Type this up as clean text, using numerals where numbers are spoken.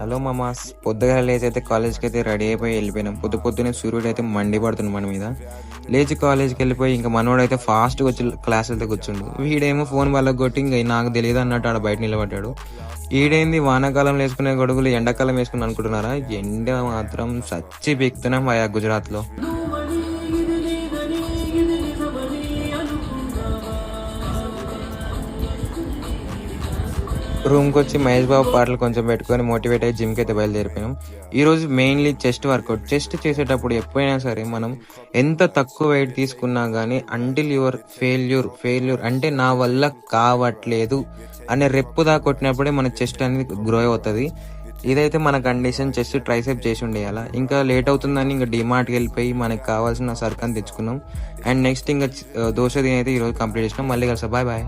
Hello మామాస్, పొద్దుగా లేచి అయితే కాలేజ్కి అయితే రెడీ అయిపోయి వెళ్ళిపోయినాం. పొద్దునే సూర్యుడు అయితే మండి పడుతుంది మన మీద. లేచి కాలేజ్కి వెళ్ళిపోయి ఇంకా మనోడైతే ఫాస్ట్గా వచ్చి క్లాసులతో కూర్చుండు. వీడేమో ఫోన్ వాళ్ళకి కొట్టి ఇంకా నాకు తెలియదు అన్నట్టు ఆడ బయట నిలబడ్డాడు. ఈడేంది వానాకాలం వేసుకునే గొడుగులు ఎండాకాలం వేసుకుని అనుకుంటున్నారా? ఎండ మాత్రం సచ్చి బీక్తున్నాం ఆయా గుజరాత్లో. రూమ్కి వచ్చి మహేష్ బాబు పాటలు కొంచెం పెట్టుకొని మోటివేట్ అయ్యి జిమ్కి అయితే బయలుదేరిపోయాం. ఈరోజు మెయిన్లీ చెస్ట్ వర్కౌట్. చెస్ట్ చేసేటప్పుడు ఎప్పుడైనా సరే మనం ఎంత తక్కువ వెయిట్ తీసుకున్నా కానీ అంటిల్ యువర్ ఫెయిల్యూర్ అంటే నా వల్ల కావట్లేదు అనే రెప్పు దాకా కొట్టినప్పుడే మన చెస్ట్ అనేది గ్రో అవుతుంది. ఇదైతే మన కండిషన్. చెస్ట్ ట్రైసెప్ చేసి ఉండేయాల. ఇంకా లేట్ అవుతుందని ఇంకా డిమార్ట్కి వెళ్ళిపోయి మనకి కావాల్సిన సరుకుని తెచ్చుకున్నాం. అండ్ నెక్స్ట్ ఇంకా దోశ తినైతే ఈరోజు కంప్లీట్ చేసినాం. మళ్ళీ కలిసి బాయ్.